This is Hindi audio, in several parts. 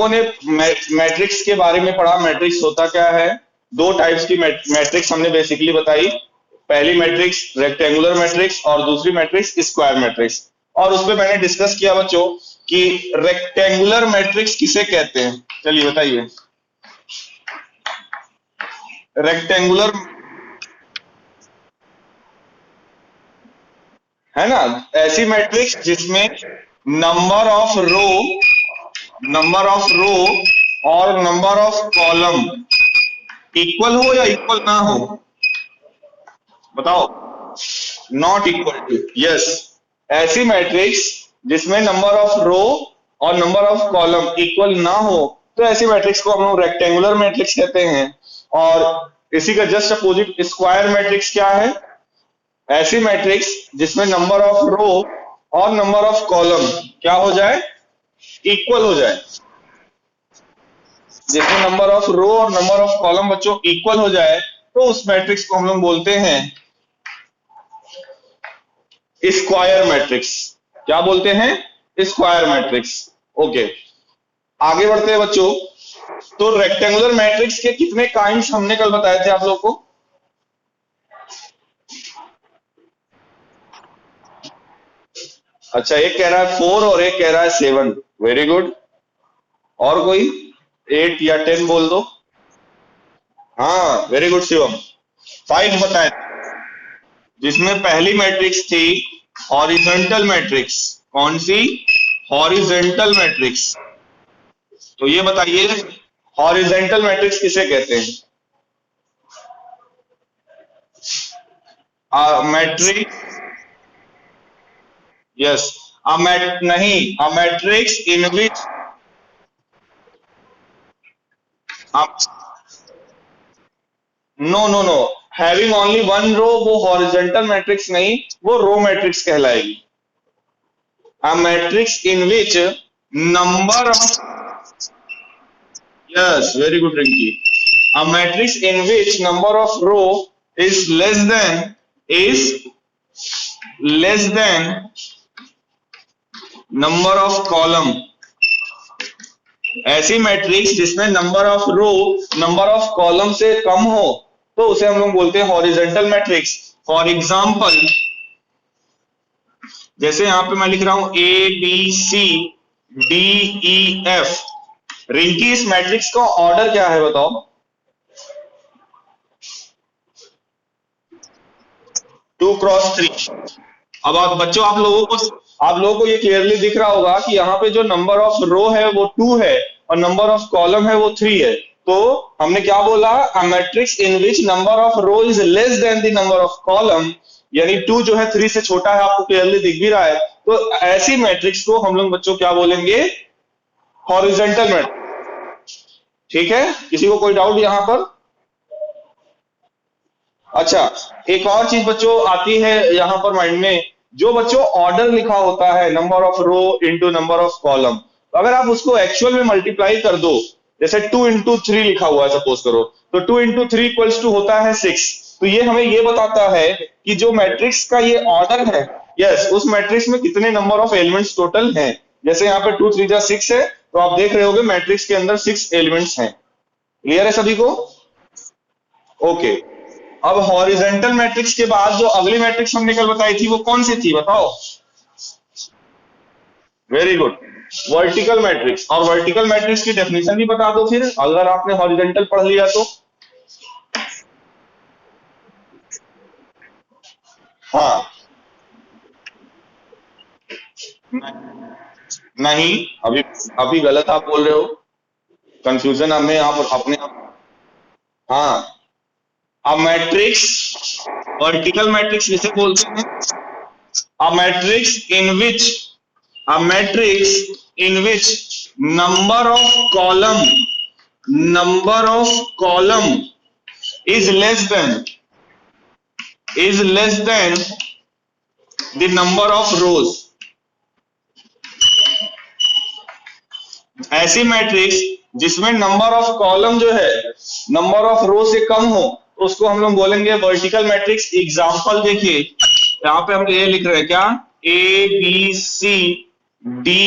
लोगों ने मैट्रिक्स के बारे में पढ़ा, मैट्रिक्स होता क्या है। दो टाइप्स की मैट्रिक्स हमने बेसिकली बताई, पहली मैट्रिक्स रेक्टेंगुलर मैट्रिक्स और दूसरी मैट्रिक्स स्क्वायर मैट्रिक्स। और उसमें मैंने डिस्कस किया बच्चों कि रेक्टेंगुलर मैट्रिक्स किसे कहते हैं। चलिए बताइए, रेक्टेंगुलर है ना ऐसी मैट्रिक्स जिसमें नंबर ऑफ रो और नंबर ऑफ कॉलम इक्वल हो या इक्वल ना हो, बताओ। Not equal to, yes. ऐसी मैट्रिक्स जिसमें नंबर ऑफ रो और नंबर ऑफ कॉलम इक्वल ना हो, तो ऐसी मैट्रिक्स को हम लोग रेक्टेंगुलर मैट्रिक्स कहते हैं। और इसी का जस्ट अपोजिट स्क्वायर मैट्रिक्स क्या है? ऐसी मैट्रिक्स जिसमें नंबर ऑफ रो और नंबर ऑफ कॉलम क्या हो जाए? इक्वल हो जाए। जिसमें नंबर ऑफ रो और नंबर ऑफ कॉलम बच्चों इक्वल हो जाए, तो उस मैट्रिक्स को हम लोग बोलते हैं स्क्वायर मैट्रिक्स। क्या बोलते हैं? Square matrix. ओके, आगे बढ़ते हैं बच्चों। तो रेक्टेंगुलर मैट्रिक्स के कितने काइंड्स हमने कल बताए थे आप लोग को? अच्छा, एक कह रहा है 4 और एक कह रहा है 7। Very good. और कोई 8 या 10 बोल दो। हाँ, वेरी गुड शिवम। 5 बताए, जिसमें पहली मैट्रिक्स थी हॉरिजॉन्टल मैट्रिक्स। कौन सी? Horizontal matrix. तो ये बताइए हॉरिजॉन्टल मैट्रिक्स किसे कहते हैं? मैट्रिक्स, यस, नहीं, a matrix in which no no no, having only one row वो हॉरिजॉन्टल मैट्रिक्स नहीं, वो रो मैट्रिक्स कहलाएगी। A matrix in which number of, yes, very good Rinki. A matrix in which number of row is less than number of column. ऐसी मैट्रिक्स जिसमें number of row number of column से कम हो, तो उसे हम लोग बोलते हैं हॉरिजॉन्टल मैट्रिक्स। फॉर एग्जांपल, जैसे यहां पे मैं लिख रहा हूं A B C D E F. Rinki, इस मैट्रिक्स का ऑर्डर क्या है बताओ? 2 क्रॉस 3। अब आप बच्चों, आप लोगों को ये क्लियरली दिख रहा होगा कि यहाँ पे जो नंबर ऑफ रो है वो 2 है और नंबर ऑफ कॉलम है वो 3 है। तो हमने क्या बोला? A matrix in which number of row is less than the number of column, यानी 2 जो है 3 से छोटा है, आपको क्लियरली दिख भी रहा है। तो ऐसी मैट्रिक्स को हम लोग बच्चों क्या बोलेंगे? Horizontal matrix. ठीक है, किसी को कोई डाउट यहां पर? अच्छा, एक और चीज बच्चों आती है यहां पर माइंड में, जो बच्चों ऑर्डर लिखा होता है number of row into number of column, अगर आप उसको एक्चुअल में मल्टीप्लाई कर दो, जैसे 2 इंटू 3 लिखा हुआ है सपोज करो, तो 2 इंटू 3 इक्वल्स टू होता है 6। तो ये हमें ये बताता है कि जो मैट्रिक्स का ये ऑर्डर है, यस, उस मैट्रिक्स में कितने नंबर ऑफ एलिमेंट्स टोटल हैं। जैसे यहाँ पे 2 3 जा 6 है, तो आप देख रहे होगे मैट्रिक्स के अंदर 6 एलिमेंट्स हैं। क्लियर है सभी को? ओके। अब हॉरिजॉन्टल मैट्रिक्स के बाद जो अगली मैट्रिक्स हमने कल बताई थी वो कौन सी थी बताओ? Very good, vertical matrix. और वर्टिकल मैट्रिक्स की डेफिनेशन भी बता दो फिर, अगर आपने हॉरिजॉन्टल पढ़ लिया तो। हाँ, नहीं, अभी अभी गलत आप बोल रहे हो। कंफ्यूजन हमें आप अपने आप। हाँ, अब मैट्रिक्स, वर्टिकल मैट्रिक्स जिसे बोलते हैं, a matrix in which a matrix in which number of column is less than the number of rows। ऐसी मैट्रिक्स जिसमें नंबर ऑफ कॉलम जो है नंबर ऑफ रो से कम हो, तो उसको हम लोग बोलेंगे वर्टिकल मैट्रिक्स। एग्जांपल देखिए, यहाँ पे हम ये लिख रहे हैं क्या? A B C D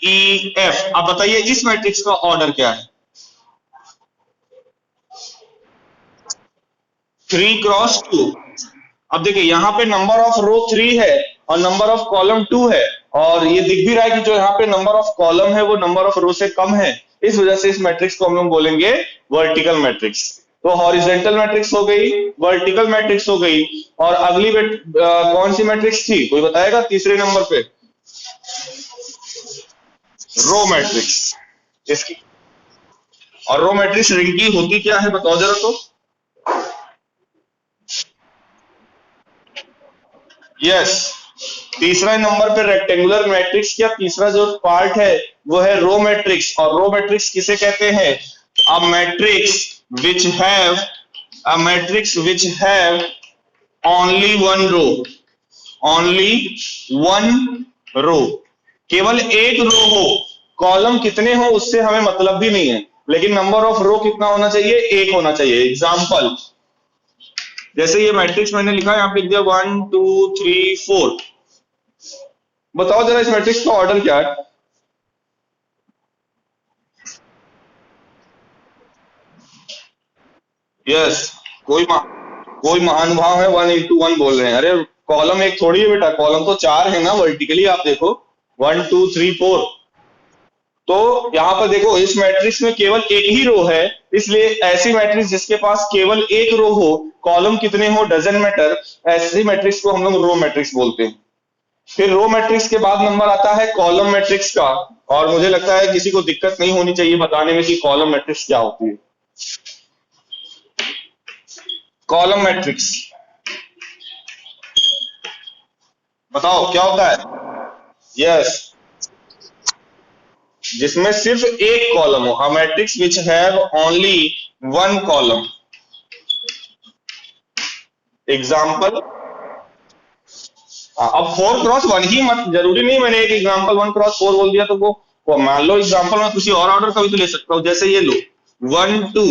E F. अब बताइए इस मैट्रिक्स का ऑर्डर क्या है? 3 क्रॉस 2। अब देखिए यहाँ पे नंबर ऑफ रो 3 है और नंबर ऑफ कॉलम 2 है, और ये दिख भी रहा है कि जो यहाँ पे नंबर ऑफ कॉलम है वो नंबर ऑफ रो से कम है। इस वजह से इस मैट्रिक्स को हम लोग बोलेंगे वर्टिकल मैट्रिक्स। तो हॉरिजेंटल मैट्रिक्स हो गई, वर्टिकल मैट्रिक्स हो गई, और अगली कौन सी मैट्रिक्स थी, कोई बताएगा तीसरे नंबर पे? Row matrix. इसकी और रो मैट्रिक्स रिंग की होती क्या है बताओ जरा तो। यस, तीसरा नंबर पे रेक्टेंगुलर मैट्रिक्स का तीसरा जो पार्ट है वो है रो मैट्रिक्स। और रो मैट्रिक्स किसे कहते हैं? A matrix which have a matrix which have only one row, only one row, केवल एक रो हो। कॉलम कितने हो उससे हमें मतलब भी नहीं है, लेकिन नंबर ऑफ रो कितना होना चाहिए? एक होना चाहिए। एग्जाम्पल, जैसे ये मैट्रिक्स मैंने लिखा है, यहाँ पे लिख दिया 1 2 3 4। बताओ जरा इस मैट्रिक्स का ऑर्डर क्या है? यस, कोई महानुभाव है 1 into 1 बोल रहे हैं? अरे कॉलम एक थोड़ी है बेटा, कॉलम तो 4 है ना, वर्टिकली आप देखो 1 2 3 4। तो यहाँ पर देखो इस मैट्रिक्स में केवल एक ही रो है, इसलिए ऐसी मैट्रिक्स जिसके पास केवल एक रो हो, कॉलम कितने हो डजंट मैटर, ऐसी मैट्रिक्स को हम लोग रो मैट्रिक्स बोलते हैं। फिर रो मैट्रिक्स के बाद नंबर आता है कॉलम मैट्रिक्स का, और मुझे लगता है किसी को दिक्कत नहीं होनी चाहिए बताने में कि कॉलम मैट्रिक्स क्या होती है। कॉलम मैट्रिक्स बताओ क्या होता है? यस, जिसमें सिर्फ एक कॉलम हो, अ matrix which have only one column. Example, अब 4 क्रॉस 1 ही मत, जरूरी नहीं मैंने एक एग्जाम्पल 1 क्रॉस 4 बोल दिया तो वो मान लो एग्जाम्पल में किसी और ऑर्डर का भी तो ले सकता हूं, जैसे ये लो 1 2।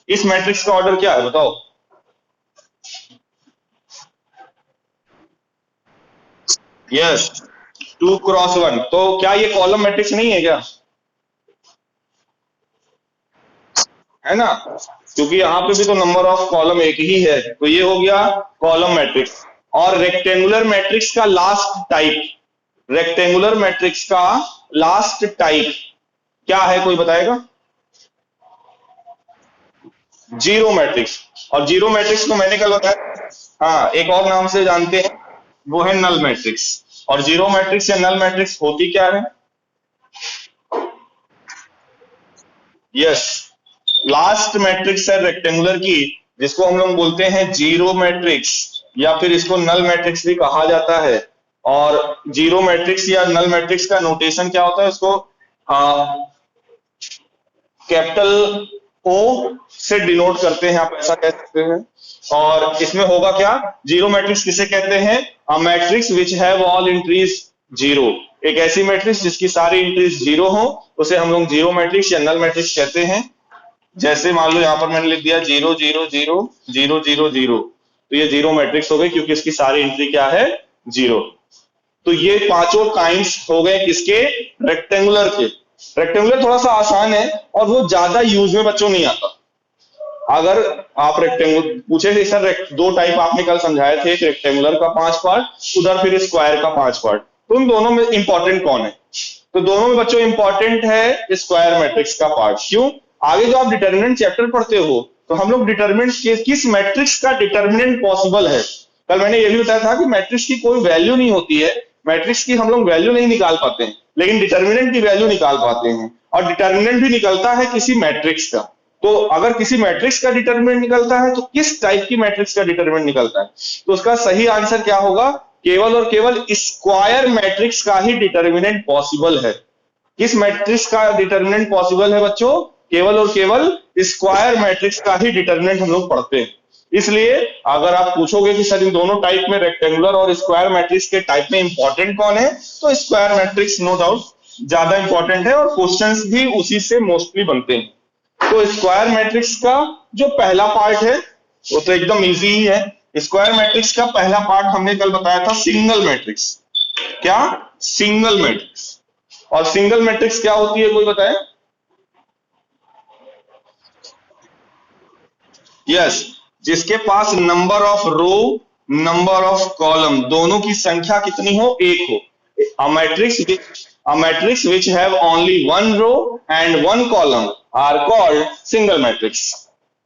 इस मैट्रिक्स का ऑर्डर क्या है बताओ? Yes, 2 cross 1। तो क्या ये कॉलम मैट्रिक्स नहीं है क्या? है ना, क्योंकि यहाँ पे भी तो नंबर ऑफ कॉलम एक ही है, तो ये हो गया कॉलम मैट्रिक्स। और रेक्टेंगुलर मैट्रिक्स का लास्ट टाइप, रेक्टेंगुलर मैट्रिक्स का लास्ट टाइप क्या है, कोई बताएगा? Zero matrix. और जीरो मैट्रिक्स को मैंने कल बताया, हाँ एक और नाम से जानते हैं, वो है नल मैट्रिक्स। और जीरो मैट्रिक्स या नल मैट्रिक्स होती क्या है? यस, लास्ट मैट्रिक्स है रेक्टेंगुलर की, जिसको हम लोग बोलते हैं जीरो मैट्रिक्स, या फिर इसको नल मैट्रिक्स भी कहा जाता है। और जीरो मैट्रिक्स या नल मैट्रिक्स का नोटेशन क्या होता है, उसको कैपिटल ओ से डिनोट करते हैं, आप ऐसा कह सकते हैं। और इसमें होगा क्या, जीरो मैट्रिक्स किसे कहते हैं? A matrix which have all entries zero. एक ऐसी मैट्रिक्स जिसकी सारी एंट्रीज जीरो हो, उसे हम लोग जीरो मैट्रिक्स या नल मैट्रिक्स कहते हैं। जैसे मान लो यहाँ पर मैंने लिख दिया 0 0 0 0 0 0, तो ये जीरो मैट्रिक्स हो गई क्योंकि इसकी सारी एंट्री क्या है? जीरो। तो ये पांचों काइंड्स हो गए किसके? रेक्टेंगुलर के। रेक्टेंगुलर थोड़ा सा आसान है और वो ज्यादा यूज में बच्चों नहीं आता। अगर आप रेक्टेंगुलर पूछे थे सर, दो टाइप आपने कल समझाए थे, एक रेक्टेंगुलर का 5 पार्ट, उधर फिर स्क्वायर का 5 पार्ट, तो उन दोनों में इंपॉर्टेंट कौन है? तो दोनों में बच्चों इंपॉर्टेंट है स्क्वायर मैट्रिक्स का पार्ट। क्यों? आगे जो आप डिटर्मिनेंट चैप्टर पढ़ते हो, तो हम लोग डिटर्मिनेंट किस मैट्रिक्स का डिटर्मिनेंट पॉसिबल है, कल मैंने ये भी बताया था कि मैट्रिक्स की कोई वैल्यू नहीं होती है, मैट्रिक्स की हम लोग वैल्यू नहीं निकाल पाते हैं, लेकिन डिटर्मिनेंट की वैल्यू निकाल पाते हैं। और डिटर्मिनेंट भी निकलता है किसी मैट्रिक्स का। तो अगर किसी मैट्रिक्स का डिटर्मिनेंट निकलता है तो किस टाइप की मैट्रिक्स का डिटर्मिनेंट निकलता है? तो उसका सही आंसर क्या होगा? केवल और केवल स्क्वायर मैट्रिक्स का ही डिटर्मिनेंट पॉसिबल है। किस मैट्रिक्स का डिटर्मिनेंट पॉसिबल है बच्चों? केवल और केवल स्क्वायर मैट्रिक्स का ही डिटर्मिनेंट हम लोग पढ़ते हैं। इसलिए अगर आप पूछोगे कि सर इन दोनों टाइप में, रेक्टेंगुलर और स्क्वायर मैट्रिक्स के टाइप में इंपॉर्टेंट कौन है, तो स्क्वायर मैट्रिक्स नो डाउट ज्यादा इंपॉर्टेंट है, और क्वेश्चंस भी उसी से मोस्टली बनते हैं। तो स्क्वायर मैट्रिक्स का जो पहला पार्ट है वो तो एकदम इजी ही है। स्क्वायर मैट्रिक्स का पहला पार्ट हमने कल बताया था सिंगल मैट्रिक्स। क्या? Single matrix. और सिंगल मैट्रिक्स क्या होती है, कोई बताए? यस, जिसके पास number of row, number of column दोनों की संख्या कितनी हो, एक हो। A matrix which have only one row and one column are called single matrix.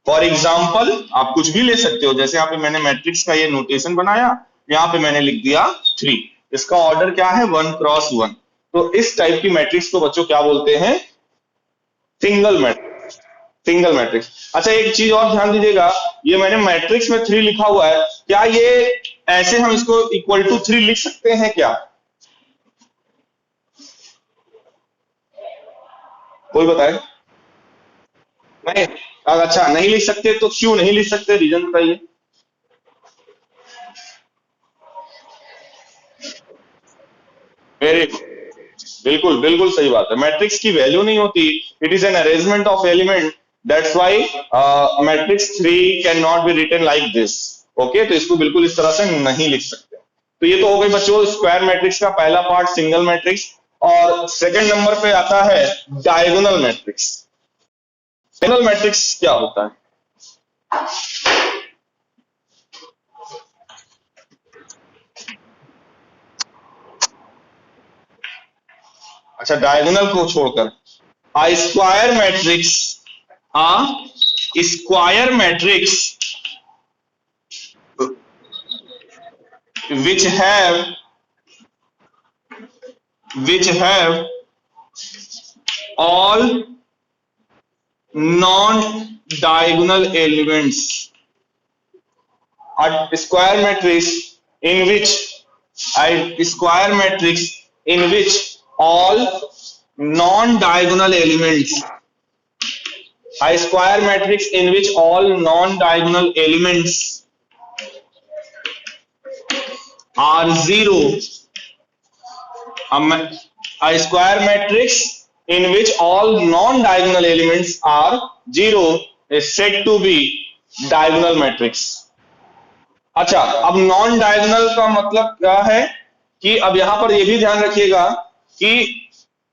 For example आप कुछ भी ले सकते हो, जैसे यहाँ पे मैंने मैट्रिक्स का ये नोटेशन बनाया, यहाँ पे मैंने लिख दिया 3। इसका ऑर्डर क्या है, 1 क्रॉस 1। तो इस टाइप की मैट्रिक्स को बच्चों क्या बोलते हैं, सिंगल मैट्रिक्स। Single matrix. अच्छा एक चीज और ध्यान दीजिएगा, ये मैंने मैट्रिक्स में 3 लिखा हुआ है, क्या ये ऐसे हम इसको इक्वल टू 3 लिख सकते हैं क्या, कोई बताए? नहीं। अच्छा नहीं लिख सकते, तो क्यों नहीं लिख सकते, रीजन बताइए। वेरी, बिल्कुल बिल्कुल सही बात है, मैट्रिक्स की वैल्यू नहीं होती, it is an arrangement of element, that's why matrix 3 can not be written like this. Okay, तो इसको बिल्कुल इस तरह से नहीं लिख सकते। तो ये तो हो गई बच्चों स्क्वायर मैट्रिक्स का पहला पार्ट, सिंगल मैट्रिक्स। और सेकंड नंबर पे आता है डायगोनल मैट्रिक्स। डायगोनल मैट्रिक्स क्या होता है? अच्छा डायगोनल को छोड़कर, a square matrix, a square matrix which have which have all non diagonal elements, a square matrix in which a square matrix in which all non diagonal elements, a square matrix in which all non-diagonal elements are zero, a square matrix in which all non-diagonal elements are zero is said to be diagonal matrix. अच्छा अब नॉन डायगोनल का मतलब क्या है, कि अब यहां पर यह भी ध्यान रखिएगा कि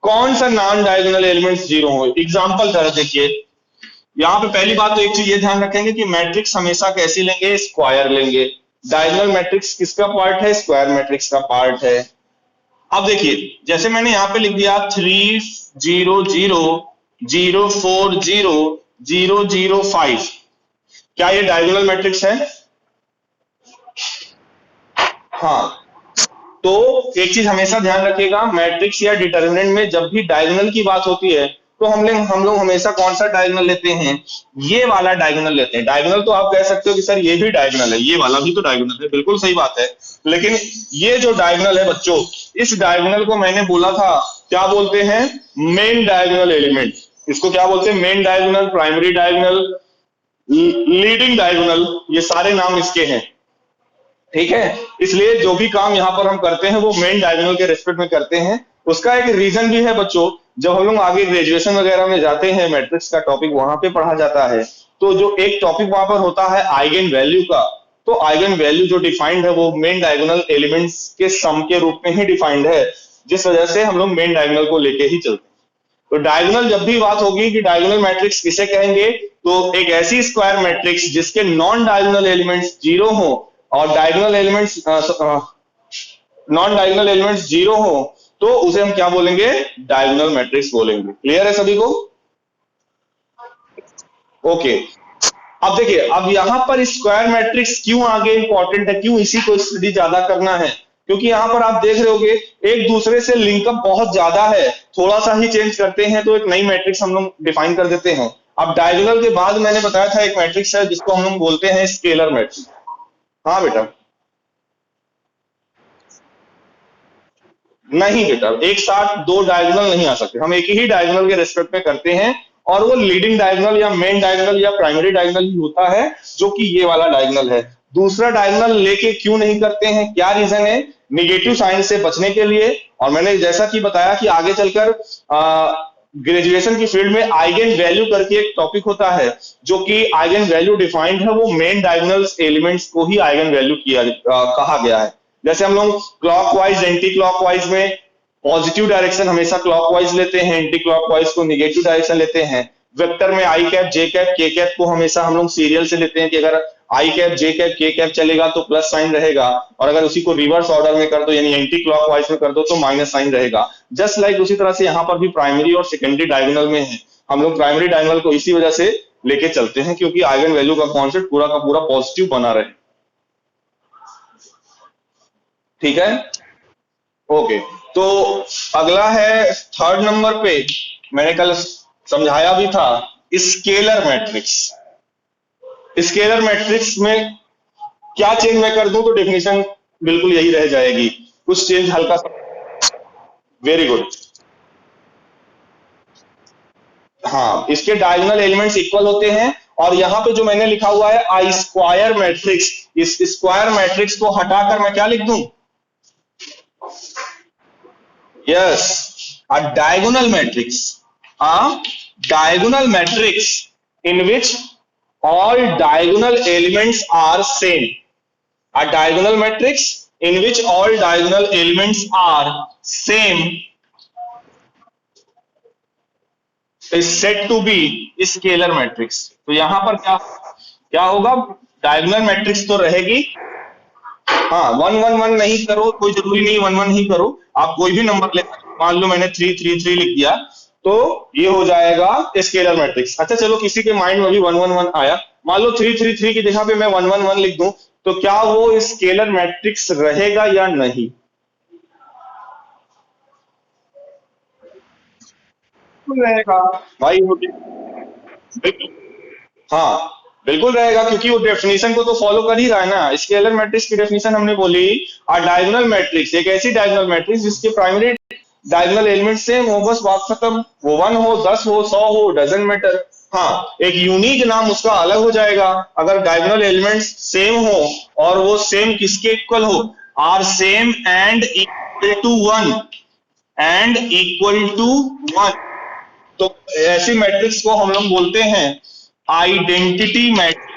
कौन सा नॉन डायगोनल एलिमेंट्स जीरो हो। एग्जांपल तरह देखिए, यहां पे पहली बात तो एक चीज ये ध्यान रखेंगे कि मैट्रिक्स हमेशा कैसी लेंगे, स्क्वायर लेंगे। डायगोनल मैट्रिक्स किसका पार्ट है, स्क्वायर मैट्रिक्स का पार्ट है। अब देखिए जैसे मैंने यहां पे लिख दिया 3 0 0 0 4 0 0 0 5, क्या ये डायगोनल मैट्रिक्स है? हाँ। तो एक चीज हमेशा ध्यान रखिएगा, मैट्रिक्स या डिटर्मिनेंट में जब भी डायगोनल की बात होती है तो हम लोग हमेशा कौन सा डायगोनल लेते हैं, ये वाला डायगोनल लेते हैं। डायगोनल तो आप कह सकते हो कि सर ये भी डायगोनल है, ये वाला भी तो डायगोनल है, बिल्कुल सही बात है। लेकिन ये जो डायगोनल है बच्चों, इस डायगोनल को मैंने बोला था क्या बोलते हैं, मेन डायगोनल एलिमेंट। इसको क्या बोलते हैं, main diagonal, primary diagonal, leading diagonal, ये सारे नाम इसके हैं। ठीक है, इसलिए जो भी काम यहाँ पर हम करते हैं वो मेन डायगोनल के रेस्पेक्ट में करते हैं। उसका एक रीजन भी है बच्चों, जब हम लोग आगे ग्रेजुएशन वगैरह में जाते हैं, मैट्रिक्स का टॉपिक वहां पे पढ़ा जाता है, तो जो एक टॉपिक वहां पर होता है आइगन वैल्यू का, तो आइगन वैल्यू जो डिफाइंड है वो मेन डायगोनल एलिमेंट्स के सम के रूप में ही डिफाइंड है, जिस वजह से हम लोग मेन डायगोनल को लेके ही चलते हैं। तो डायगोनल जब भी बात होगी कि डायगोनल मैट्रिक्स किसे कहेंगे, तो एक ऐसी स्क्वायर मैट्रिक्स जिसके नॉन डायगोनल एलिमेंट्स जीरो हो और diagonal elements non diagonal elements zero हो, तो उसे हम क्या बोलेंगे, डायगोनल मैट्रिक्स बोलेंगे। क्लियर है सभी को? ओके। अब देखिए, अब यहां पर स्क्वायर मैट्रिक्स क्यों आगे इंपॉर्टेंट है, क्यों इसी को स्टडी ज्यादा करना है, क्योंकि यहां पर आप देख रहे होगे एक दूसरे से लिंकअप बहुत ज्यादा है, थोड़ा सा ही चेंज करते हैं तो एक नई मैट्रिक्स हम लोग डिफाइन कर देते हैं। अब डायगोनल के बाद मैंने बताया था एक मैट्रिक्स है जिसको हम लोग बोलते हैं स्केलर मैट्रिक्स। हाँ बेटा, नहीं बेटा, एक साथ दो डायगोनल नहीं आ सकते, हम एक ही डायगोनल के रेस्पेक्ट में करते हैं, और वो लीडिंग डायगोनल या मेन डायगोनल या प्राइमरी डायगोनल ही होता है, जो कि ये वाला डायगोनल है। दूसरा डायगोनल लेके क्यों नहीं करते हैं, क्या रीजन है, निगेटिव साइन से बचने के लिए। और मैंने जैसा कि बताया कि आगे चलकर ग्रेजुएशन की फील्ड में आइगन वैल्यू करके एक टॉपिक होता है, जो कि आइगन वैल्यू डिफाइंड है, वो मेन डायगोनल एलिमेंट्स को ही आइगन वैल्यू कहा गया है। जैसे हम लोग क्लॉकवाइज एंटी क्लॉकवाइज में पॉजिटिव डायरेक्शन हमेशा क्लॉकवाइज लेते हैं, एंटी क्लॉकवाइज को निगेटिव डायरेक्शन लेते हैं। वेक्टर में आई कैप, जे कैप, के कैप को हमेशा हम लोग सीरियल से लेते हैं कि अगर आई कैप, जे कैप, के कैप चलेगा तो प्लस साइन रहेगा, और अगर उसी को रिवर्स ऑर्डर में कर दो यानी एंटी क्लॉकवाइज में कर दो तो माइनस साइन रहेगा। जस्ट लाइक उसी तरह से यहाँ पर भी प्राइमरी और सेकेंडरी डायगोनल में है, हम लोग प्राइमरी डायगोनल को इसी वजह से लेके चलते हैं क्योंकि आइगन वैल्यू का कॉन्सेप्ट पूरा का पूरा पॉजिटिव बना रहे। ठीक है, ओके। तो अगला है थर्ड नंबर पे, मैंने कल समझाया भी था, स्केलर मैट्रिक्स। स्केलर मैट्रिक्स में क्या चेंज मैं कर दूं तो डेफिनेशन बिल्कुल यही रह जाएगी, कुछ चेंज हल्का सा। Very good. हाँ, इसके डायगोनल एलिमेंट्स इक्वल होते हैं, और यहां पे जो मैंने लिखा हुआ है आई स्क्वायर मैट्रिक्स, इस स्क्वायर मैट्रिक्स को हटाकर मैं क्या लिख दूं? Yes, a diagonal matrix, a diagonal matrix in which all diagonal elements are same. A diagonal matrix in which all diagonal elements are same is said to be scalar matrix. तो यहां पर क्या क्या होगा? डायगोनल मैट्रिक्स तो रहेगी, हाँ, 1 1 1 नहीं करो, कोई जरूरी नहीं 1 1 ही करो, आप कोई भी नंबर ले, मान लो मैंने 3 3 3 लिख दिया तो ये हो जाएगा स्केलर मैट्रिक्स। अच्छा चलो, किसी के माइंड में भी 1 1 1 आया, मान लो 3 3 3 की जगह पे मैं 1 1 1 लिख दूं तो क्या वो स्केलर मैट्रिक्स रहेगा या नहीं? रहेगा भाई, बिल्कुल, हाँ बिल्कुल रहेगा, क्योंकि वो डेफिनेशन को तो फॉलो कर ही रहा है ना। स्केलर मैट्रिक्स की डेफिनेशन हमने बोली, आ डायगोनल मैट्रिक्स एक ऐसी डायगोनल मैट्रिक्स जिसके प्राइमरी डायगोनल एलिमेंट सेम हो, बस बात खत्म। वो 1 हो, 10 हो, 100 हो, डजेंट मैटर। हाँ, एक यूनिक नाम उसका अलग हो जाएगा अगर डायगोनल एलिमेंट्स सेम हो, और वो सेम किसके इक्वल हो? Are same and equal to 1, and equal to 1। तो ऐसी मैट्रिक्स को हम लोग बोलते हैं आइडेंटिटी मैट्रिक्स,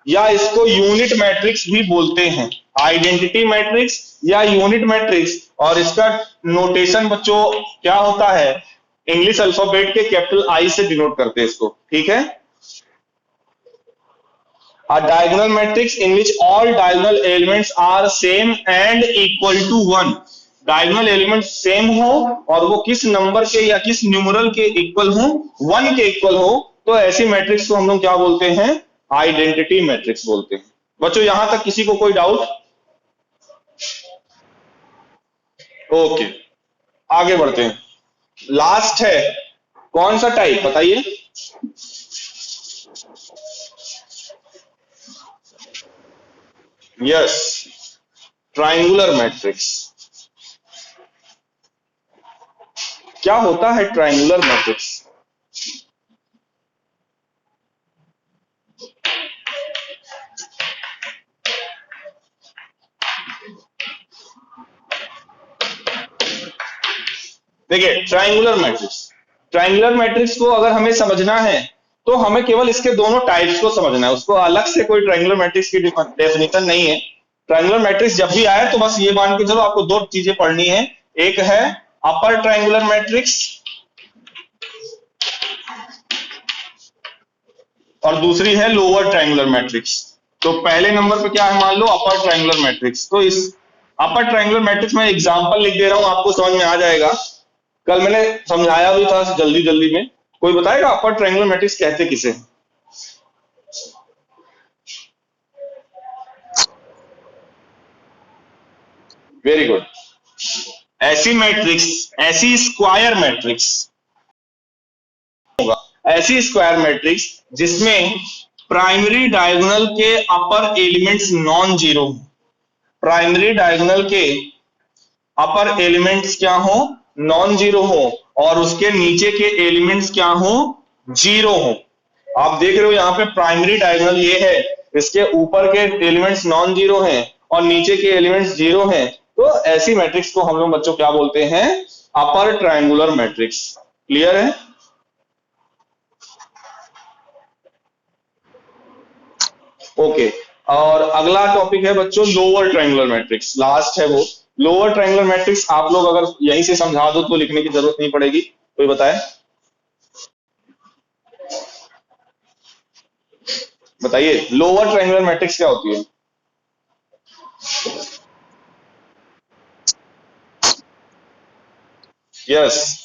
या इसको यूनिट मैट्रिक्स भी बोलते हैं। आइडेंटिटी मैट्रिक्स या यूनिट मैट्रिक्स, और इसका नोटेशन बच्चों क्या होता है? इंग्लिश अल्फाबेट के कैपिटल आई से डिनोट करते हैं इसको, ठीक है? A diagonal matrix in which all diagonal elements are same and equal to 1। Diagonal element same हो और वो किस नंबर के या किस न्यूमरल के इक्वल हो? 1 के इक्वल हो, तो ऐसी मैट्रिक्स को हम लोग क्या बोलते हैं? आइडेंटिटी मैट्रिक्स बोलते हैं। बच्चों यहां तक किसी को कोई डाउट? ओके, आगे बढ़ते हैं। लास्ट है, कौन सा टाइप बताइए? Yes, triangular matrix. क्या होता है ट्राइंगुलर मैट्रिक्स? देखिए, ट्राइंगुलर मैट्रिक्स को अगर हमें समझना है तो हमें केवल इसके दोनों टाइप्स को समझना है, उसको अलग से कोई ट्राइंगुलर मैट्रिक्स की डेफिनेशन नहीं है। ट्राइंगुलर मैट्रिक्स जब भी आए तो बस ये मान के चलो आपको दो चीजें पढ़नी है, एक है अपर ट्राइंगुलर मैट्रिक्स और दूसरी है लोअर ट्राइंगुलर मैट्रिक्स। तो पहले नंबर पे क्या है, मान लो अपर ट्राइंगुलर मैट्रिक्स। तो इस अपर ट्राइंगुलर मैट्रिक्स में एग्जांपल लिख दे रहा हूं, आपको समझ में आ जाएगा। कल मैंने समझाया भी था जल्दी जल्दी में। कोई बताएगा अपर ट्राइंगुलर मैट्रिक्स कहते किसे? Very good. ऐसी मैट्रिक्स, ऐसी स्क्वायर मैट्रिक्स होगा, ऐसी स्क्वायर मैट्रिक्स जिसमें प्राइमरी डायगोनल के upper elements non zero, primary diagonal के अपर एलिमेंट्स क्या हो? नॉन जीरो हो, और उसके नीचे के एलिमेंट्स क्या हो? जीरो हो। आप देख रहे हो यहाँ पे प्राइमरी डायगोनल ये है, इसके ऊपर के एलिमेंट्स नॉन जीरो हैं और नीचे के एलिमेंट्स जीरो हैं, तो ऐसी मैट्रिक्स को हम लोग बच्चों क्या बोलते हैं? Upper triangular matrix. क्लियर है? ओके। और अगला टॉपिक है बच्चों लोअर ट्रायंगुलर मैट्रिक्स, लास्ट है वो। लोअर ट्रायंगुलर मैट्रिक्स आप लोग अगर यहीं से समझा दो तो लिखने की जरूरत नहीं पड़ेगी। कोई बताए, बताइए लोअर ट्रायंगुलर मैट्रिक्स क्या होती है? यस,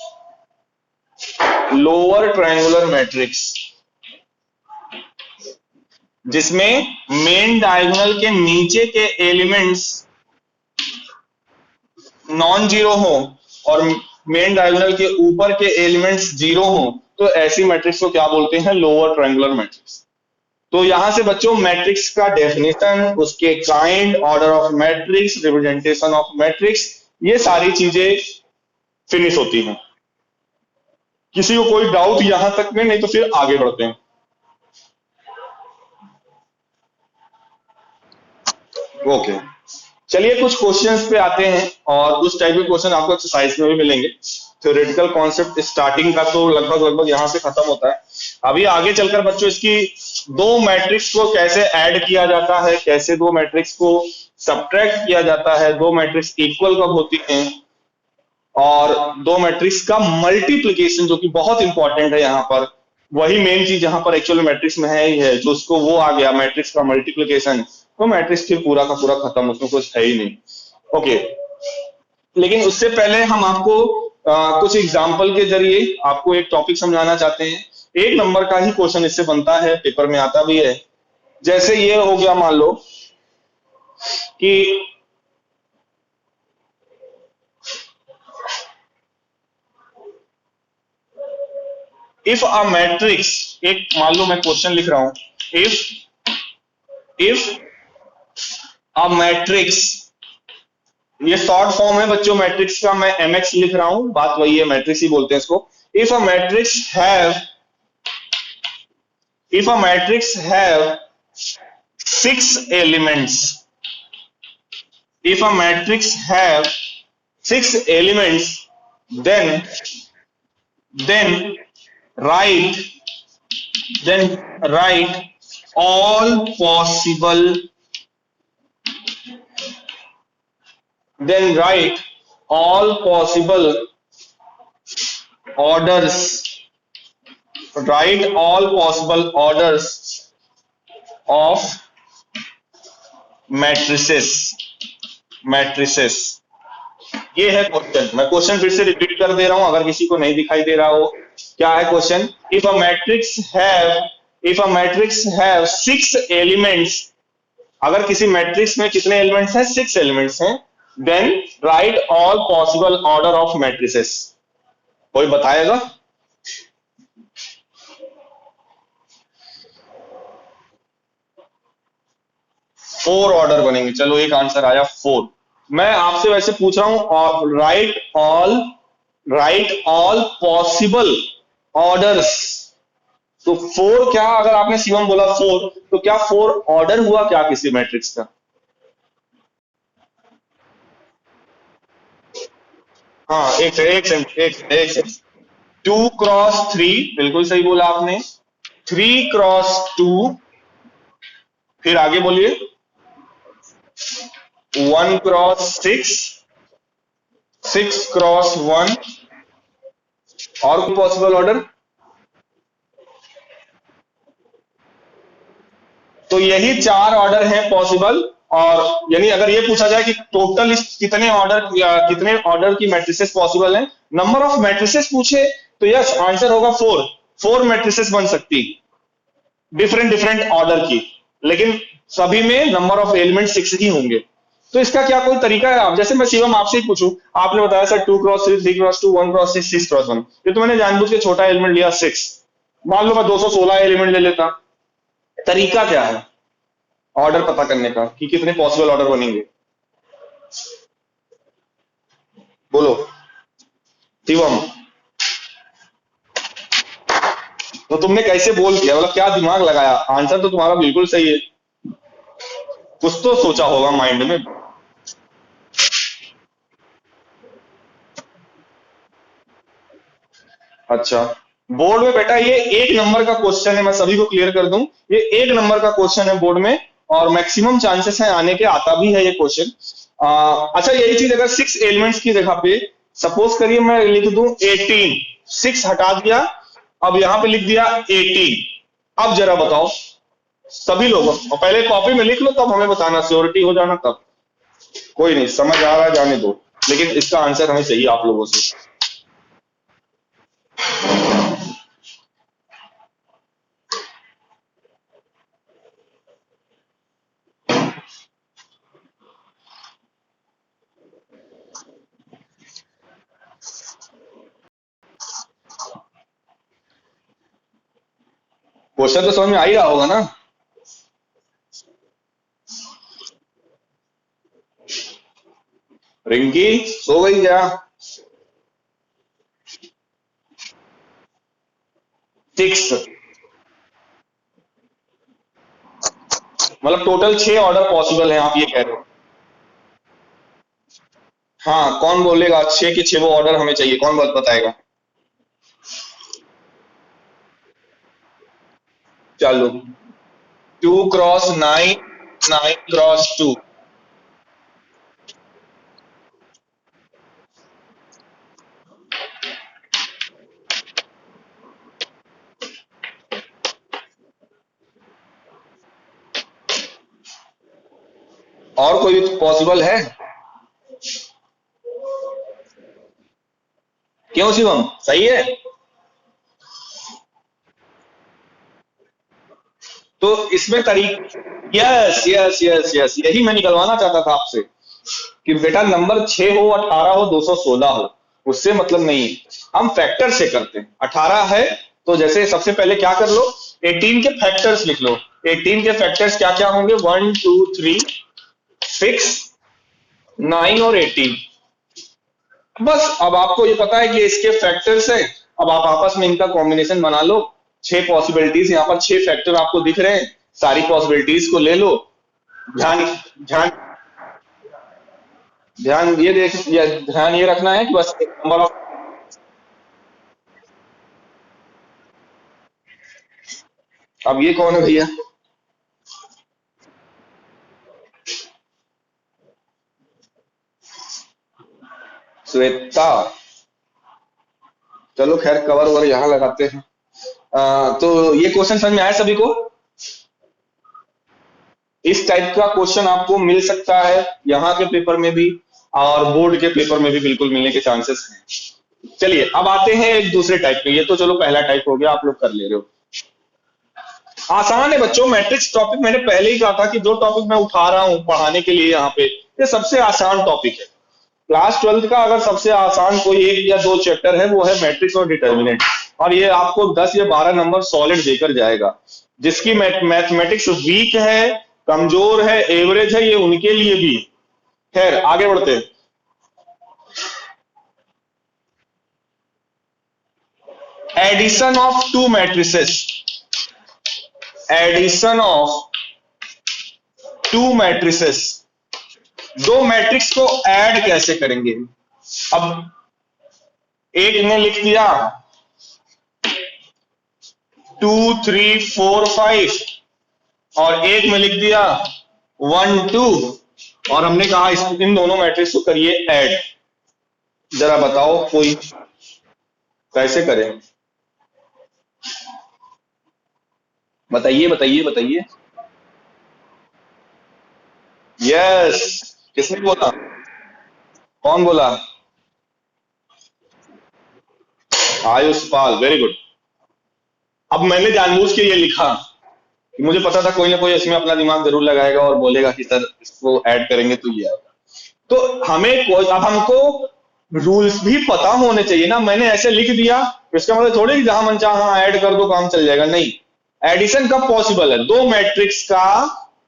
लोअर ट्रायंगुलर मैट्रिक्स जिसमें मेन डायगोनल के नीचे के एलिमेंट्स नॉन जीरो हो और मेन डायगोनल के ऊपर के एलिमेंट्स जीरो हो, तो ऐसी मैट्रिक्स को क्या बोलते हैं? Lower triangular matrix. तो यहां से बच्चों मैट्रिक्स का डेफिनेशन, उसके kind, order of matrix, representation of matrix, ये सारी चीजें फिनिश होती हैं। किसी को कोई डाउट यहां तक में? नहीं तो फिर आगे बढ़ते हैं। ओके, चलिए कुछ क्वेश्चंस पे आते हैं और उस टाइप के क्वेश्चन आपको एक्सरसाइज में भी मिलेंगे। थ्योरेटिकल कॉन्सेप्ट स्टार्टिंग का तो लगभग लगभग यहां से खत्म होता है। अभी आगे चलकर बच्चों इसकी दो मैट्रिक्स को कैसे ऐड किया जाता है, कैसे दो मैट्रिक्स को सब्ट्रैक्ट किया जाता है, दो मैट्रिक्स इक्वल कब होती हैं, और दो मैट्रिक्स का मल्टीप्लीकेशन जो कि बहुत इंपॉर्टेंट है यहाँ पर, वही मेन चीज यहाँ पर एक्चुअल मैट्रिक्स में है ही है। जो उसको वो आ गया मैट्रिक्स का मल्टीप्लीकेशन, तो मैट्रिक्स फिर पूरा का पूरा खत्म, उसमें कुछ है ही नहीं। ओके, लेकिन उससे पहले हम आपको कुछ एग्जाम्पल के जरिए आपको एक टॉपिक समझाना चाहते हैं। एक नंबर का ही क्वेश्चन इससे बनता है, पेपर में आता भी है। जैसे ये हो गया, मान लो कि इफ अ मैट्रिक्स, एक मान लो मैं क्वेश्चन लिख रहा हूं, इफ अ मैट्रिक्स, ये शॉर्ट फॉर्म है बच्चों मैट्रिक्स का, मैं एमएक्स लिख रहा हूं, बात वही है, मैट्रिक्स ही बोलते हैं इसको। If a matrix have if a matrix have 6 elements, if a matrix have 6 elements, then then write then write all possible then write all possible orders, write all possible orders of matrices, matrices। ये है क्वेश्चन, मैं क्वेश्चन फिर से रिपीट कर दे रहा हूं अगर किसी को नहीं दिखाई दे रहा हो। क्या है question? If a matrix have 6 elements, अगर किसी मैट्रिक्स में कितने एलिमेंट्स हैं? 6 एलिमेंट्स हैं। Then write all possible order of matrices. कोई बताएगा? 4 ऑर्डर बनेंगे। चलो एक आंसर आया 4। मैं आपसे वैसे पूछ रहा हूं, राइट ऑल पॉसिबल ऑर्डर्स। तो 4 क्या, अगर आपने शिवम बोला 4, तो क्या 4 ऑर्डर हुआ क्या किसी मैट्रिक्स का? हाँ, एक सेकंड। 2 क्रॉस 3, बिल्कुल सही बोला आपने। 3 क्रॉस 2, फिर आगे बोलिए। 1 क्रॉस 6, 6 क्रॉस 1, और कोई पॉसिबल ऑर्डर? तो यही 4 ऑर्डर हैं पॉसिबल। और यानी अगर ये पूछा जाए कि टोटल कितने ऑर्डर, कितने ऑर्डर की मैट्रिसेस पॉसिबल हैं, नंबर ऑफ मैट्रिसेस पूछे तो यस आंसर होगा 4। 4 मैट्रिसेस बन सकती, डिफरेंट डिफरेंट ऑर्डर की, लेकिन सभी में नंबर ऑफ एलिमेंट 6 ही होंगे। तो इसका क्या कोई तरीका है? आप जैसे मैं शिवम आपसे ही पूछूं, आपने बताया sir 2 cross 3, 3 cross 2, 1 cross 6, 6 cross 1, ये तो मैंने जानबूझ के छोटा एलिमेंट लिया 6। मान लो मैं 216 एलिमेंट ले लेता, तरीका क्या है ऑर्डर पता करने का कि कितने पॉसिबल ऑर्डर बनेंगे? बोलो शिवम। तो तुमने कैसे बोल किया, मतलब क्या दिमाग लगाया? आंसर तो तुम्हारा बिल्कुल सही है, कुछ तो सोचा होगा माइंड में। अच्छा, बोर्ड में बेटा ये 1 नंबर का क्वेश्चन है, मैं सभी को क्लियर कर दूं, ये 1 नंबर का क्वेश्चन है बोर्ड में, और मैक्सिमम चांसेस है आने के, आता भी है ये क्वेश्चन। अच्छा यही चीज अगर 6 एलिमेंट्स की जगह पे सपोज करिए मैं लिख दूं 18, 6 हटा दिया, अब यहां पे लिख दिया 18। अब जरा बताओ सभी लोगों, और पहले कॉपी में लिख लो तब हमें बताना, श्योरिटी हो जाना तब। कोई नहीं, समझ आ रहा है जाने दो, लेकिन इसका आंसर हमें चाहिए आप लोगों से। क्वेश्चन तो समझ में आ ही रहा होगा ना। रिंकी सो गई क्या? 6, मतलब टोटल 6 ऑर्डर पॉसिबल है, आप ये कह रहे हो? हाँ, कौन बोलेगा 6 के 6 वो ऑर्डर हमें चाहिए, कौन बताएगा? चलो, 2 क्रॉस 9, 9 क्रॉस 2। और कोई पॉसिबल है? क्यों शिवम, सही है? तो इसमें तरीक यस यस यस यस, यही मैं निकलवाना चाहता था आपसे कि बेटा नंबर 6 हो, 18 हो, 216 हो, उससे मतलब नहीं है। हम फैक्टर से करते हैं। 18 है तो जैसे सबसे पहले क्या कर लो, 18 के फैक्टर्स लिख लो। 18 के फैक्टर्स क्या क्या होंगे? 1 2 3 6 9 और 18। बस अब आपको ये पता है कि इसके फैक्टर्स है, अब आप आपस में इनका कॉम्बिनेशन बना लो। 6 पॉसिबिलिटीज, यहाँ पर 6 फैक्टर आपको दिख रहे हैं, सारी पॉसिबिलिटीज को ले लो। ध्यान ध्यान ध्यान ये देख या ध्यान ये रखना है कि बस एक नंबर ऑफ। अब ये कौन है भैया? श्वेता। चलो खैर, कवर ओवर यहाँ लगाते हैं। तो ये क्वेश्चन समझ में आया सभी को? इस टाइप का क्वेश्चन आपको मिल सकता है यहाँ के पेपर में भी, और बोर्ड के पेपर में भी बिल्कुल मिलने के चांसेस हैं। चलिए अब आते हैं एक दूसरे टाइप पे। ये तो चलो पहला टाइप हो गया, आप लोग कर ले रहे हो। आसान है बच्चों, मैट्रिक्स टॉपिक मैंने पहले ही कहा था कि जो टॉपिक मैं उठा रहा हूं पढ़ाने के लिए यहाँ पे, ये सबसे आसान टॉपिक है। क्लास 12th का अगर सबसे आसान कोई एक या दो चैप्टर है वो है मैट्रिक्स और डिटर्मिनेंट, और ये आपको 10 या 12 नंबर सॉलिड देकर जाएगा। जिसकी मैथमेटिक्स वीक है, कमजोर है, एवरेज है, ये उनके लिए भी। खैर आगे बढ़ते हैं। Addition of two matrices, addition of two matrices, दो मैट्रिक्स को ऐड कैसे करेंगे? अब एक ने लिख दिया 2 3 4 5, और एक में लिख दिया 1 2, और हमने कहा इन दोनों मैट्रिक्स को करिए ऐड। जरा बताओ कोई कैसे करें? बताइए बताइए बताइए। यस, किसने बोला? कौन बोला? आयुष पाल, वेरी गुड। अब मैंने जानबूझ के ये लिखा कि मुझे पता था कोई ना कोई इसमें अपना दिमाग जरूर लगाएगा और बोलेगा कि सर इसको ऐड करेंगे तो ये आएगा। तो हमें कोई, अब हमको रूल्स भी पता होने चाहिए ना। मैंने ऐसे लिख दिया इसका मतलब थोड़ी कि जहां मन चाहा ऐड कर दो काम चल जाएगा, नहीं। एडिशन कब पॉसिबल है? दो मैट्रिक्स का,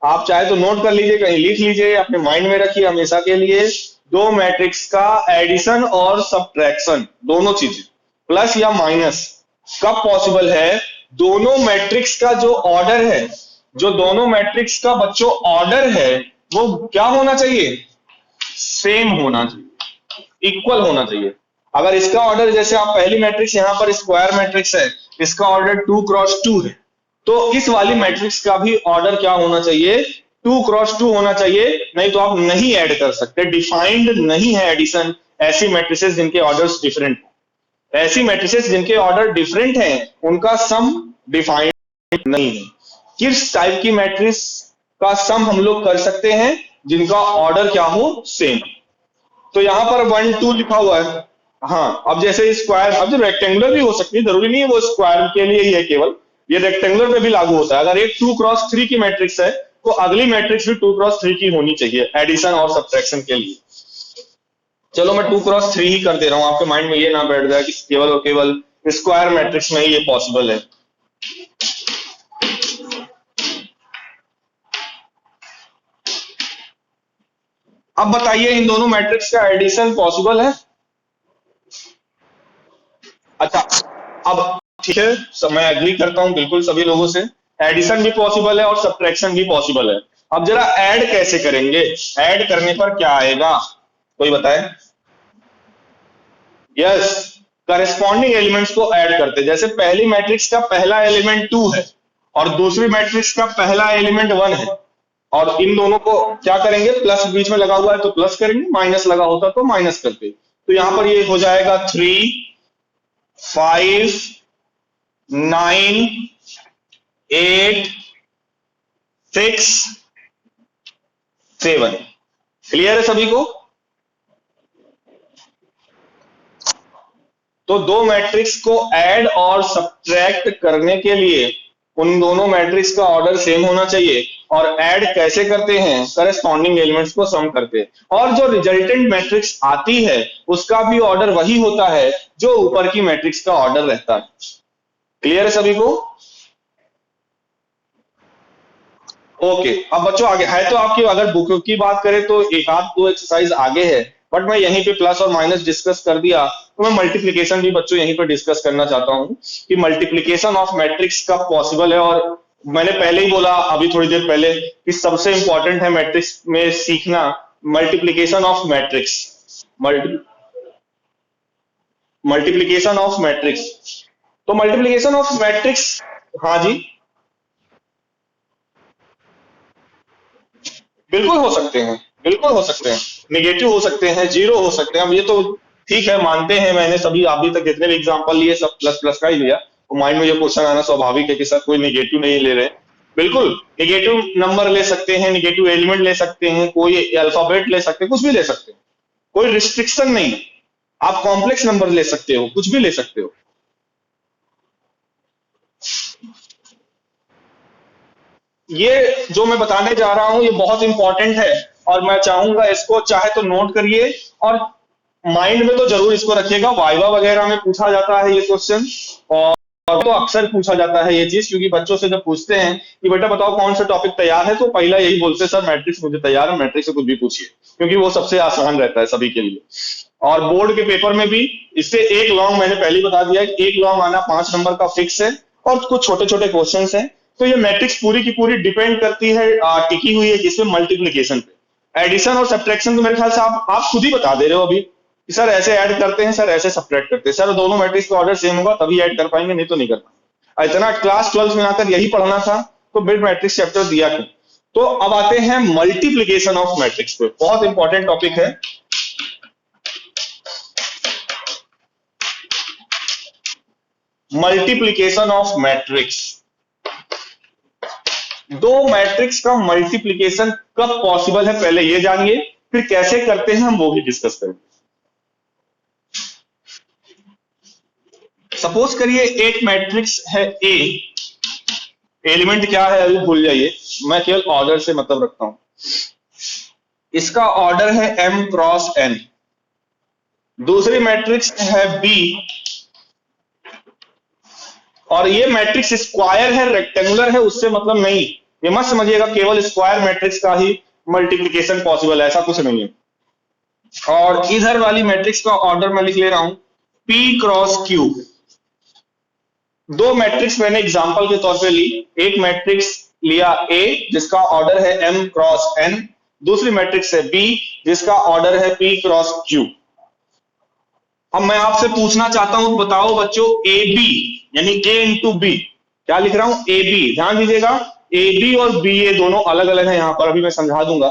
आप चाहे तो नोट कर लीजिए, कहीं लिख लीजिए, अपने माइंड में रखिए हमेशा के लिए। दो मैट्रिक्स का एडिशन और सब्ट्रैक्शन, दोनों चीजें, प्लस या माइनस, कब पॉसिबल है? दोनों मैट्रिक्स का जो ऑर्डर है, जो दोनों मैट्रिक्स का बच्चों ऑर्डर है, वो क्या होना चाहिए? सेम होना चाहिए, इक्वल होना चाहिए। अगर इसका ऑर्डर, जैसे आप पहली मैट्रिक्स यहां पर स्क्वायर मैट्रिक्स है, इसका ऑर्डर 2 क्रॉस 2 है, तो इस वाली मैट्रिक्स का भी ऑर्डर क्या होना चाहिए? 2x2 होना चाहिए, नहीं तो आप नहीं ऐड कर सकते। डिफाइंड नहीं है एडिशन ऐसी मैट्रिसेस जिनके ऑर्डर्स डिफरेंट, ऐसी मैट्रिसेस जिनके ऑर्डर डिफरेंट हैं उनका सम डिफाइंड नहीं है। किस टाइप की मैट्रिक्स का सम हम लोग कर सकते हैं जिनका ऑर्डर क्या हो, सेम। तो यहां पर 1 2 लिखा हुआ है। हाँ, अब जैसे स्क्वायर, अब जो रेक्टेंगुलर भी हो सकती है, जरूरी नहीं है वो स्क्वायर के लिए ही है केवल, ये रेक्टेंगुलर पे भी लागू होता है। अगर एक 2x3 की मैट्रिक्स है तो अगली मैट्रिक्स भी 2x3 की होनी चाहिए एडिशन और सब्ट्रैक्शन के लिए। चलो मैं 2x3 ही कर दे रहा हूं, आपके माइंड में ये ना बैठ जाए कि केवल और केवल स्क्वायर मैट्रिक्स में ही ये पॉसिबल है। अब बताइए इन दोनों मैट्रिक्स का एडिशन पॉसिबल है? अच्छा, अब ठीक है, मैं एग्री करता हूं बिल्कुल सभी लोगों से, एडिशन भी पॉसिबल है और सब्ट्रैक्शन भी पॉसिबल है। अब जरा ऐड कैसे करेंगे, ऐड करने पर क्या आएगा, कोई बताए? यस, करस्पॉन्डिंग एलिमेंट्स को ऐड करते, जैसे पहली मैट्रिक्स का पहला एलिमेंट 2 है और दूसरी मैट्रिक्स का पहला एलिमेंट 1 है, और इन दोनों को क्या करेंगे, प्लस बीच में लगा हुआ है तो प्लस करेंगे, माइनस लगा होता तो माइनस करते। तो यहां पर ये हो जाएगा 3 5 9 8 6 7। क्लियर है सभी को? तो दो मैट्रिक्स को ऐड और सब्ट्रैक्ट करने के लिए उन दोनों मैट्रिक्स का ऑर्डर सेम होना चाहिए। और ऐड कैसे करते हैं, करस्पॉन्डिंग एलिमेंट्स को सम करते हैं, और जो रिजल्टेंट मैट्रिक्स आती है उसका भी ऑर्डर वही होता है जो ऊपर की मैट्रिक्स का ऑर्डर रहता है। क्लियर है सभी को? ओके, अब बच्चों आगे है तो आपकी, अगर बुक की बात करें तो एक आध दो एक्सरसाइज आगे है, बट मैं यहीं पे प्लस और माइनस डिस्कस कर दिया, तो मैं मल्टीप्लिकेशन भी बच्चों यहीं पे डिस्कस करना चाहता हूं कि मल्टीप्लिकेशन ऑफ मैट्रिक्स कब पॉसिबल है। और मैंने पहले ही बोला अभी थोड़ी देर पहले कि सबसे इंपॉर्टेंट है मैट्रिक्स में सीखना multiplication of matrix, multiplication of matrix. तो मल्टीप्लिकेशन ऑफ मैट्रिक्स, हाँ जी, बिल्कुल हो सकते हैं, बिल्कुल हो सकते हैं, निगेटिव हो सकते हैं, जीरो हो सकते हैं। अब ये तो ठीक है, मानते हैं, मैंने सभी अभी तक जितने भी एग्जांपल लिए सब प्लस प्लस का ही लिया, तो माइंड में ये क्वेश्चन आना स्वाभाविक है कि सर कोई निगेटिव नहीं ले रहे। बिल्कुल निगेटिव नंबर ले सकते हैं, निगेटिव एलिमेंट ले सकते हैं, कोई अल्फाबेट ले सकते हैं, कुछ भी ले सकते हैं, कोई रिस्ट्रिक्शन नहीं है। आप कॉम्प्लेक्स नंबर ले सकते हो, कुछ भी ले सकते हो। ये जो मैं बताने जा रहा हूं ये बहुत इंपॉर्टेंट है, और मैं चाहूंगा इसको चाहे तो नोट करिए और माइंड में तो जरूर इसको रखिएगा। वाइवा वगैरह में पूछा जाता है ये क्वेश्चन, और तो अक्सर पूछा जाता है ये चीज, क्योंकि बच्चों से जब पूछते हैं कि बेटा बताओ कौन सा टॉपिक तैयार है, तो पहला यही बोलते हैं सर मैट्रिक्स मुझे तैयार है, मैट्रिक्स से कुछ भी पूछिए, क्योंकि वो सबसे आसान रहता है सभी के लिए। और बोर्ड के पेपर में भी इससे एक लॉन्ग, मैंने पहले ही बता दिया कि एक लॉन्ग आना 5 नंबर का फिक्स है, और कुछ छोटे छोटे क्वेश्चन हैं। तो ये मैट्रिक्स पूरी की पूरी डिपेंड करती है, टिकी हुई है किसमें, मल्टीप्लीकेशन पे। एडिशन और सब्ट्रैक्शन तो मेरे ख्याल से आप खुद ही बता दे रहे हो अभी कि सर ऐसे ऐड करते हैं, सर ऐसे सब्ट्रैक्ट करते हैं, सर दोनों मैट्रिक्स का ऑर्डर सेम होगा तभी ऐड कर पाएंगे, नहीं तो नहीं कर पाएंगे। इतना क्लास 12 में आकर यही पढ़ना था तो बिट मैट्रिक्स चैप्टर दिया क्यों? तो अब आते हैं मल्टीप्लीकेशन ऑफ मैट्रिक्स पे, बहुत इंपॉर्टेंट टॉपिक है। मल्टीप्लीकेशन ऑफ मैट्रिक्स, दो मैट्रिक्स का मल्टीप्लीकेशन कब पॉसिबल है पहले ये जानिए, फिर कैसे करते हैं हम वो भी डिस्कस करेंगे। सपोज करिए एक मैट्रिक्स है ए, एलिमेंट क्या है अभी भूल जाइए, मैं केवल ऑर्डर से मतलब रखता हूं। इसका ऑर्डर है m क्रॉस n। दूसरी मैट्रिक्स है बी, और ये मैट्रिक्स स्क्वायर है, रेक्टेंगुलर है, उससे मतलब नहीं, ये मत समझिएगा केवल स्क्वायर मैट्रिक्स का ही मल्टीप्लीकेशन पॉसिबल है, ऐसा कुछ नहीं है। और इधर वाली मैट्रिक्स का ऑर्डर मैं लिख ले रहा हूं p क्रॉस q। दो मैट्रिक्स मैंने एग्जांपल के तौर पे ली, एक मैट्रिक्स लिया A जिसका ऑर्डर है m क्रॉस n, दूसरी मैट्रिक्स है B जिसका ऑर्डर है p क्रॉस q। अब मैं आपसे पूछना चाहता हूं, बताओ बच्चों, ए बी यानी A इंटू बी, क्या लिख रहा हूं, ए बी, ध्यान दीजिएगा, ए बी और बी ए दोनों अलग अलग है, यहां पर अभी मैं समझा दूंगा।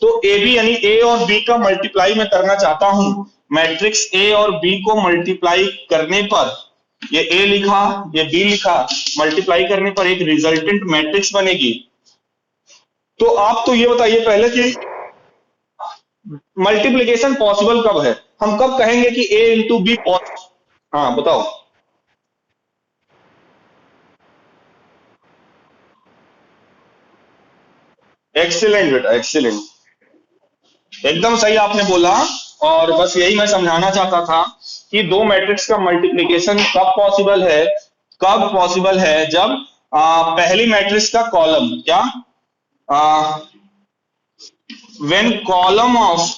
तो ए बी यानी ए और बी का मल्टीप्लाई मैं करना चाहता हूं, मैट्रिक्स ए और बी को मल्टीप्लाई करने पर, ये ए लिखा ये बी लिखा, मल्टीप्लाई करने पर एक रिजल्टेंट मैट्रिक्स बनेगी। तो आप तो ये बताइए पहले कि मल्टीप्लीकेशन पॉसिबल कब है, हम कब कहेंगे कि ए इंटू बी पॉसिबल? हाँ बताओ। एक्सीलेंट बेटा, एक्सीलेंट, एकदम सही आपने बोला। और बस यही मैं समझाना चाहता था कि दो मैट्रिक्स का मल्टीप्लिकेशन कब पॉसिबल है, कब पॉसिबल है जब पहली मैट्रिक्स का कॉलम क्या, व्हेन कॉलम ऑफ,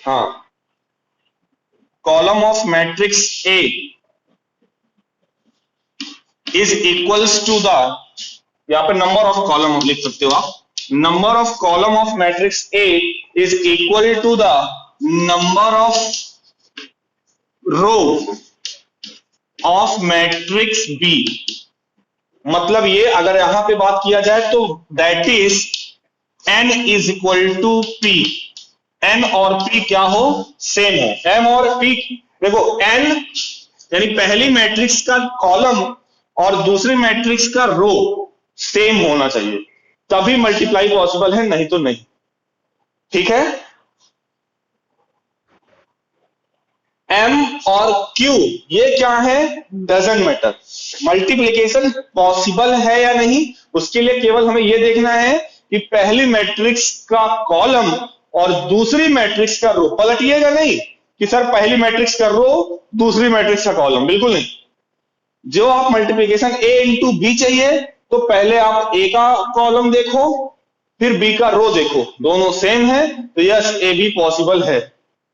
हाँ, column of matrix A is equals to the, यहां पे नंबर ऑफ कॉलम लिख सकते हो आप, number of column of matrix A is equal to the number of row of matrix B. मतलब ये अगर यहां पे बात किया जाए तो that is n is equal to P, n और p क्या हो, सेम हो, m और p। देखो n यानी पहली मैट्रिक्स का कॉलम और दूसरी मैट्रिक्स का रो सेम होना चाहिए, तभी मल्टीप्लाई पॉसिबल है, नहीं तो नहीं। ठीक है, m और q ये क्या है, डजंट मैटर। मल्टीप्लिकेशन पॉसिबल है या नहीं, उसके लिए केवल हमें यह देखना है कि पहली मैट्रिक्स का कॉलम और दूसरी मैट्रिक्स का रो, पलटिएगा नहीं कि सर पहली मैट्रिक्स का रो दूसरी मैट्रिक्स का कॉलम, बिल्कुल नहीं। जो आप मल्टीप्लिकेशन ए इंटू बी चाहिए तो पहले आप ए का कॉलम देखो फिर बी का रो देखो, दोनों सेम है तो यस ए बी पॉसिबल है।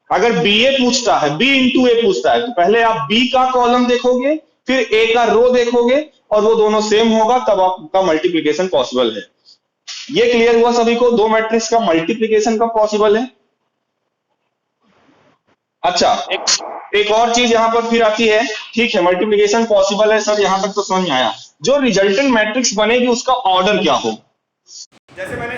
अगर बी ए पूछता है, बी इंटू ए पूछता है, तो पहले आप बी का कॉलम देखोगे फिर ए का रो देखोगे और वो दोनों सेम होगा, तब आपका मल्टीप्लिकेशन पॉसिबल है। ये क्लियर हुआ सभी को, दो मैट्रिक्स का मल्टीप्लिकेशन कब पॉसिबल है। अच्छा, एक और चीज यहां पर फिर आती है, ठीक है मल्टीप्लिकेशन पॉसिबल है सर, यहां तक तो समझ में आया, जो रिजल्टेंट मैट्रिक्स बनेगी उसका ऑर्डर क्या हो। जैसे मैंने